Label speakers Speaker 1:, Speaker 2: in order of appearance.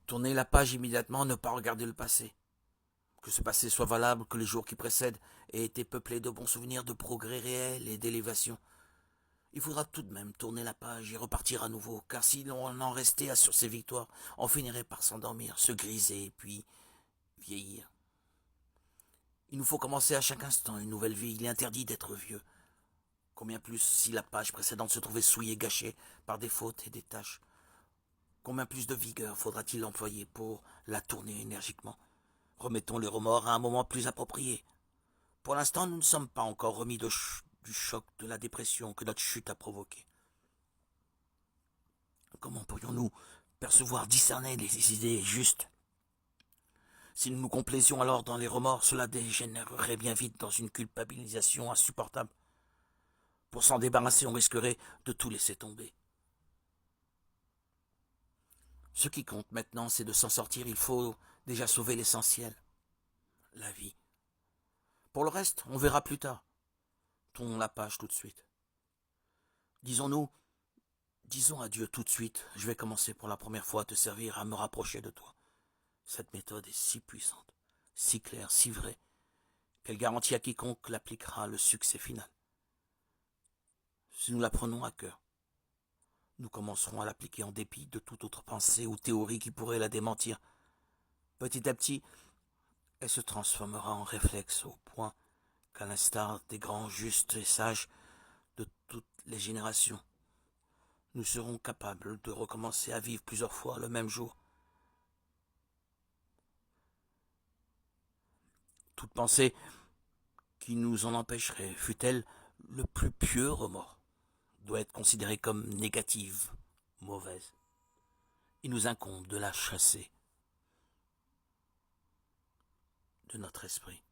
Speaker 1: Tourner la page immédiatement, ne pas regarder le passé. Que ce passé soit valable, que les jours qui précèdent aient été peuplés de bons souvenirs de progrès réels et d'élévation. Il faudra tout de même tourner la page et repartir à nouveau, car si l'on en restait sur ses victoires, on finirait par s'endormir, se griser, puis vieillir. Il nous faut commencer à chaque instant une nouvelle vie, il est interdit d'être vieux. Combien plus si la page précédente se trouvait souillée, gâchée par des fautes et des tâches. Combien plus de vigueur faudra-t-il employer pour la tourner énergiquement. Remettons le remords à un moment plus approprié. Pour l'instant, nous ne sommes pas encore remis du choc de la dépression que notre chute a provoqué. Comment pourrions-nous percevoir, discerner les idées justes? Si nous nous complaisions alors dans les remords, cela dégénérerait bien vite dans une culpabilisation insupportable. Pour s'en débarrasser, on risquerait de tout laisser tomber. Ce qui compte maintenant, c'est de s'en sortir. Il faut déjà sauver l'essentiel, la vie. Pour le reste, on verra plus tard. Tournons la page tout de suite. Disons-nous, disons adieu tout de suite. Je vais commencer pour la première fois à te servir, à me rapprocher de toi. Cette méthode est si puissante, si claire, si vraie, qu'elle garantit à quiconque l'appliquera le succès final. Si nous la prenons à cœur, nous commencerons à l'appliquer en dépit de toute autre pensée ou théorie qui pourrait la démentir. Petit à petit, elle se transformera en réflexe au point qu'à l'instar des grands justes et sages de toutes les générations, nous serons capables de recommencer à vivre plusieurs fois le même jour. Toute pensée qui nous en empêcherait, fût-elle le plus pieux remords, doit être considérée comme négative, mauvaise. Il nous incombe de la chasser de notre esprit.